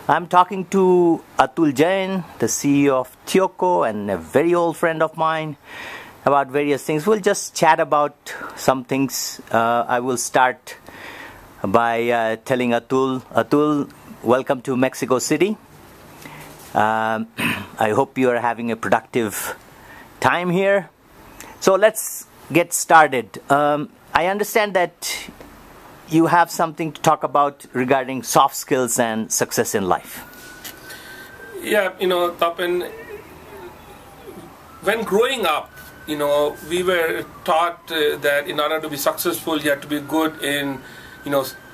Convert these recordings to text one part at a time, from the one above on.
I'm talking to Atul Jain, the CEO of TEOCO and a very old friend of mine, about various things. We'll just chat about some things. I will start by telling Atul, welcome to Mexico City. I hope you are having a productive time here. So let's get started. I understand that you have something to talk about regarding soft skills and success in life. Yeah, Tapan, when growing up, we were taught that in order to be successful, you have to be good in,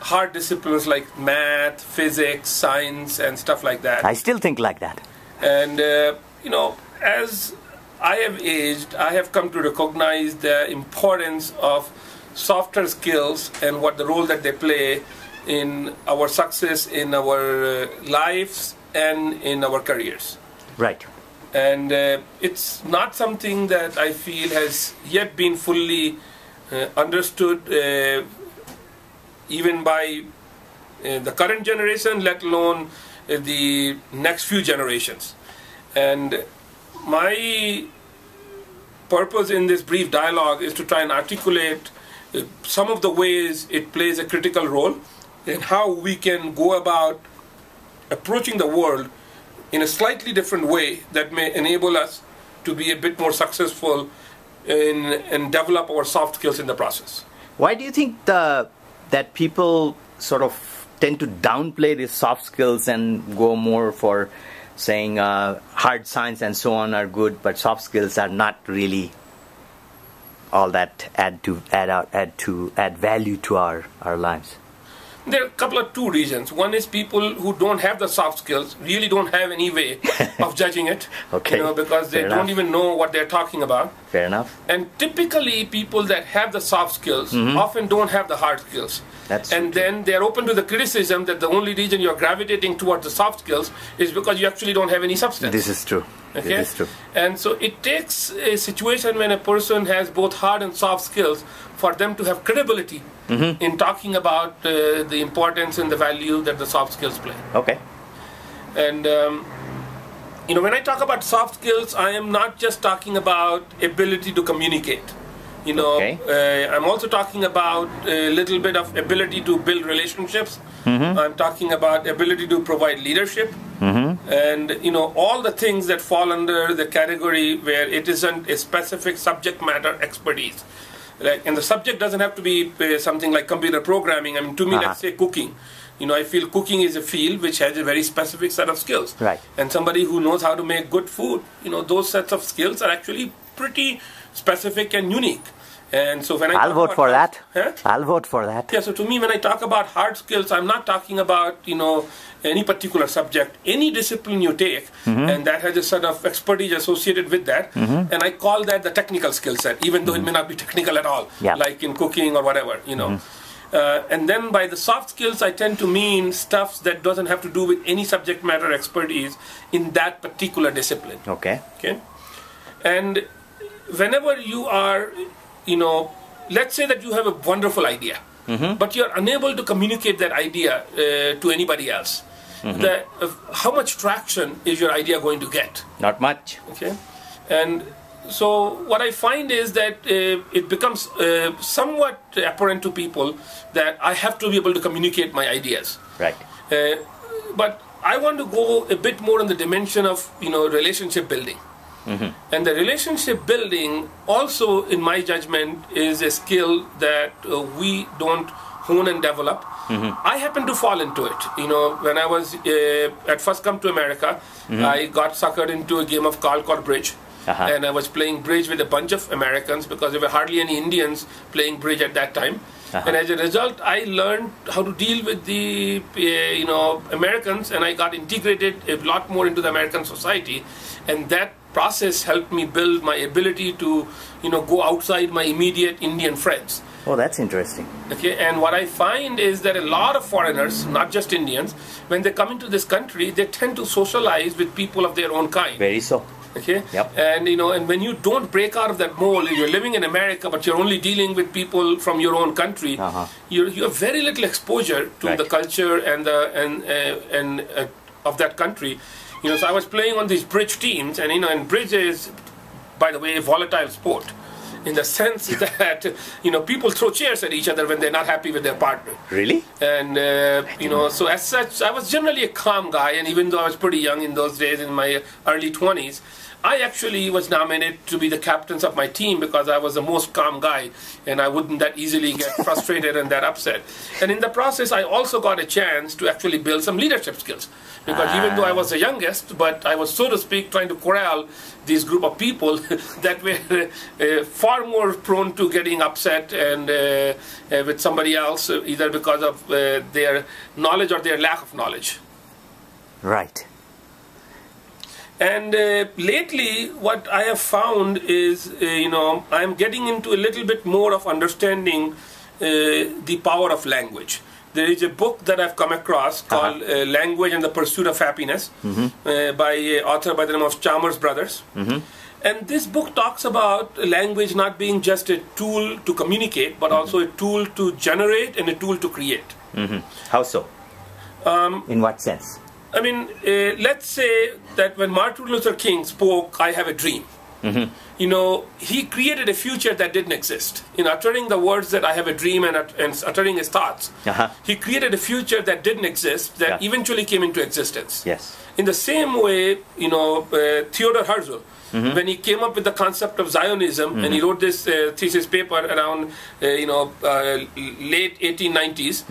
hard disciplines like math, physics, science, and stuff like that. I still think like that. And, as I have aged, I have come to recognize the importance of softer skills and what the role that they play in our success in our lives and in our careers. Right. And it's not something that I feel has yet been fully understood even by the current generation, let alone the next few generations. And my purpose in this brief dialogue is to try and articulate some of the ways it plays a critical role and how we can go about approaching the world in a slightly different way that may enable us to be a bit more successful and develop our soft skills in the process. Why do you think that people sort of tend to downplay these soft skills and go more for saying hard science and so on are good, but soft skills are not really all that add value to our lives? There are a couple of two reasons. One is people who don't have the soft skills really don't have any way of judging it, okay. Because they don't even know what they're talking about. Fair enough. And typically people that have the soft skills often don't have the hard skills. And then they're open to the criticism that the only reason you're gravitating towards the soft skills is because you actually don't have any substance. This is true. Okay? This is true. And so it takes a situation when a person has both hard and soft skills for them to have credibility in talking about the importance and the value that the soft skills play. Okay. And when I talk about soft skills, I am not just talking about ability to communicate. Okay. I'm also talking about a little bit of ability to build relationships. I'm talking about ability to provide leadership. And, all the things that fall under the category where it isn't a specific subject matter expertise. And the subject doesn't have to be something like computer programming. I mean, to me, let's say cooking. I feel cooking is a field which has a very specific set of skills. Right. And somebody who knows how to make good food, those sets of skills are actually pretty specific and unique. And so when I'll vote for that. Huh? I'll vote for that. Yeah, so to me, when I talk about hard skills, I'm not talking about, any particular subject, any discipline you take, and that has a set of expertise associated with that, and I call that the technical skill set, even though it may not be technical at all, like in cooking or whatever, and then by the soft skills, I tend to mean stuff that doesn't have to do with any subject matter expertise in that particular discipline. Okay. Okay. And whenever you are, let's say that you have a wonderful idea, but you're unable to communicate that idea to anybody else. How much traction is your idea going to get? Not much. Okay. And so what I find is that it becomes somewhat apparent to people that I have to be able to communicate my ideas. Right. But I want to go a bit more in the dimension of, relationship building. And the relationship building also, in my judgment, is a skill that we don't hone and develop. I happen to fall into it. When I was at first come to America, I got suckered into a game of called bridge. And I was playing bridge with a bunch of Americans because there were hardly any Indians playing bridge at that time. And as a result, I learned how to deal with the Americans, and I got integrated a lot more into the American society. And that process helped me build my ability to, go outside my immediate Indian friends. Oh, that's interesting. Okay, and what I find is that a lot of foreigners, not just Indians, when they come into this country, they tend to socialize with people of their own kind. Very so. Okay. Yep. And and when you don't break out of that mold, you're living in America, but you're only dealing with people from your own country. You have very little exposure to the culture and the of that country. So I was playing on these bridge teams, and and bridge is, by the way, a volatile sport, in the sense that people throw chairs at each other when they're not happy with their partner. Really? And so as such, I was generally a calm guy, and even though I was pretty young in those days, in my early 20s, I actually was nominated to be the captain of my team because I was the most calm guy, and I wouldn't that easily get frustrated and that upset. And in the process, I also got a chance to actually build some leadership skills, because even though I was the youngest, but I was, so to speak, trying to corral this group of people that were far more prone to getting upset and with somebody else, either because of their knowledge or their lack of knowledge. Right. And lately, what I have found is, I'm getting into a little bit more of understanding the power of language. There is a book that I've come across called Language and the Pursuit of Happiness by an author by the name of Chalmers Brothers. And this book talks about language not being just a tool to communicate, but also a tool to generate and a tool to create. How so? In what sense? I mean, let's say that when Martin Luther King spoke, "I have a dream," he created a future that didn't exist. In uttering the words that "I have a dream" and uttering his thoughts, he created a future that didn't exist, that eventually came into existence. Yes. In the same way, Theodor Herzl, when he came up with the concept of Zionism, and he wrote this thesis paper around late 1890s,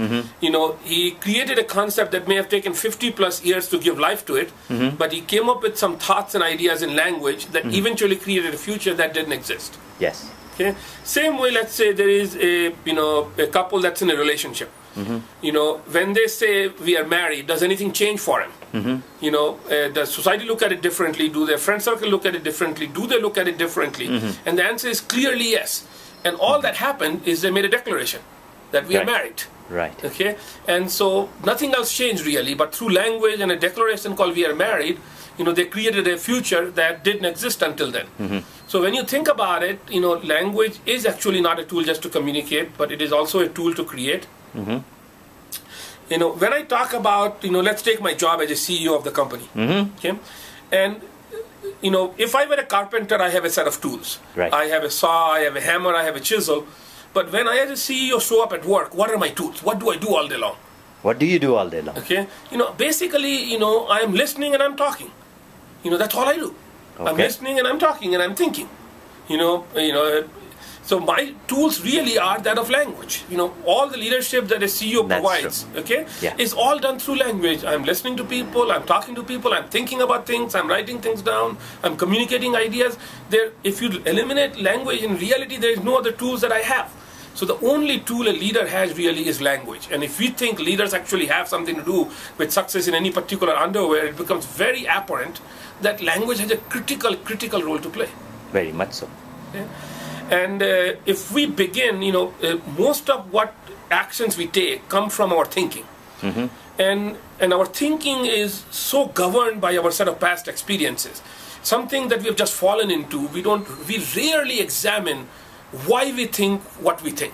he created a concept that may have taken 50 plus years to give life to it, but he came up with some thoughts and ideas in language that eventually created a future that didn't exist. Yes. Okay. Same way, let's say there is a couple that's in a relationship. When they say we are married, does anything change for him? Does society look at it differently? Do their friend circle look at it differently? Do they look at it differently? And the answer is clearly yes. And all that happened is they made a declaration that we are married. Right. Okay. And so nothing else changed really, but through language and a declaration called "we are married," they created a future that didn't exist until then. So when you think about it, language is actually not a tool just to communicate, but it is also a tool to create. When I talk about, let's take my job as a CEO of the company. Okay, and if I were a carpenter, I have a set of tools. Right. I have a saw, I have a hammer, I have a chisel. But when I as a CEO show up at work, what are my tools? What do I do all day long? What do you do all day long? Okay, basically, I am listening and I'm talking. That's all I do. Okay. I'm listening and I'm talking and I'm thinking. So my tools really are that of language. All the leadership that a CEO provides, is all done through language. I'm listening to people, I'm talking to people, I'm thinking about things, I'm writing things down, I'm communicating ideas. If you eliminate language, in reality, there is no other tools that I have. So the only tool a leader has really is language. And if we think leaders actually have something to do with success in any particular underwear, it becomes very apparent that language has a critical role to play. Very much so. Okay? And if we begin, most of what actions we take come from our thinking. And our thinking is so governed by our set of past experiences. Something that we have just fallen into, we rarely examine why we think what we think.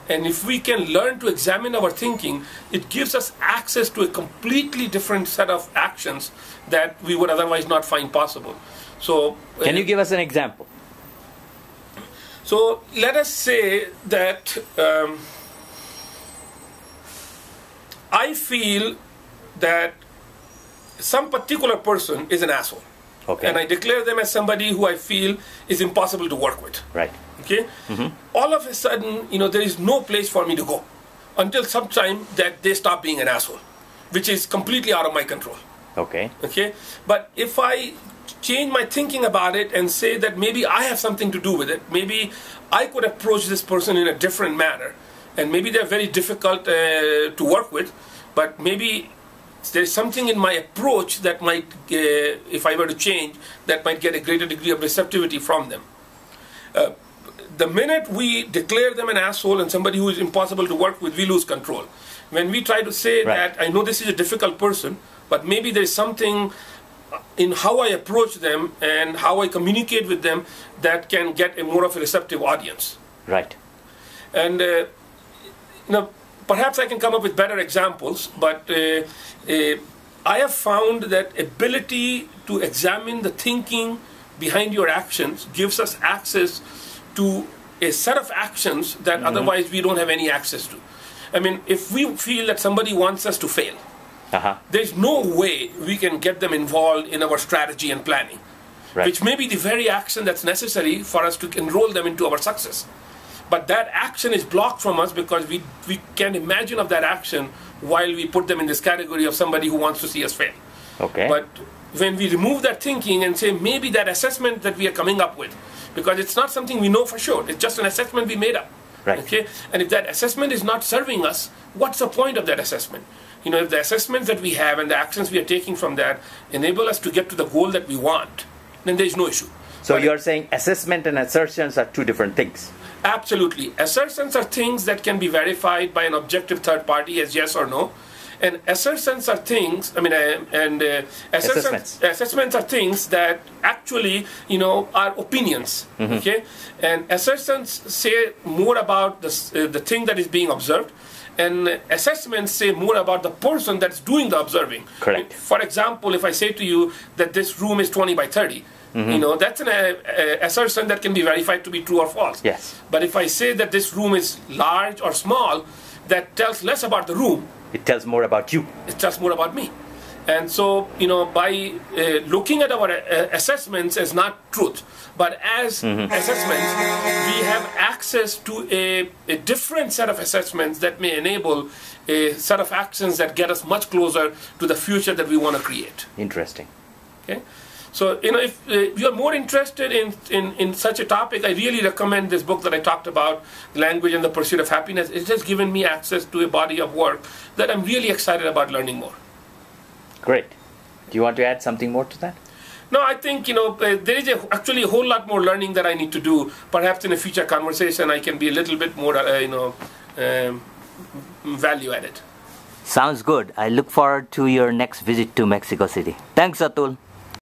And if we can learn to examine our thinking, it gives us access to a completely different set of actions that we would otherwise not find possible. So, can you give us an example? So let us say that I feel that some particular person is an asshole. Okay. And I declare them as somebody who I feel is impossible to work with. Right. Okay? All of a sudden, there is no place for me to go until some time that they stop being an asshole, which is completely out of my control. Okay. Okay? But if I change my thinking about it and say that maybe I have something to do with it, maybe I could approach this person in a different manner, and maybe they're very difficult to work with, but maybe there's something in my approach that might, if I were to change, that might get a greater degree of receptivity from them. The minute we declare them an asshole and somebody who is impossible to work with, we lose control. When we try to say that, I know this is a difficult person, but maybe there's something in how I approach them and how I communicate with them that can get a more of a receptive audience. Right. And perhaps I can come up with better examples, but I have found that ability to examine the thinking behind your actions gives us access to a set of actions that otherwise we don't have any access to. I mean, if we feel that somebody wants us to fail, there's no way we can get them involved in our strategy and planning, which may be the very action that's necessary for us to enroll them into our success. But that action is blocked from us because we can't imagine of that action while we put them in this category of somebody who wants to see us fail. Okay. But when we remove that thinking and say maybe that assessment that we are coming up with, because it's not something we know for sure, it's just an assessment we made up. Right. Okay. And if that assessment is not serving us, what's the point of that assessment? You know, if the assessments that we have and the actions we are taking from that enable us to get to the goal that we want, then there's no issue. So you're saying assessment and assertions are two different things? Absolutely. Assertions are things that can be verified by an objective third party as yes or no. And assertions are things, assessments are things that actually, are opinions. Okay? And assertions say more about the thing that is being observed, and assessments say more about the person that's doing the observing. Correct. For example, if I say to you that this room is 20 by 30, that's an assertion that can be verified to be true or false. Yes. But if I say that this room is large or small, that tells less about the room. It tells more about you. It tells more about me. And so, by looking at our assessments as not truth, but as assessments, we have access to a different set of assessments that may enable a set of actions that get us much closer to the future that we want to create. Interesting. Okay? So, if you're more interested in such a topic, I really recommend this book that I talked about, Language and the Pursuit of Happiness. It has given me access to a body of work that I'm really excited about learning more. Great. Do you want to add something more to that? No, I think, there is actually a whole lot more learning that I need to do. Perhaps in a future conversation, I can be a little bit more, value added. Sounds good. I look forward to your next visit to Mexico City. Thanks, Atul.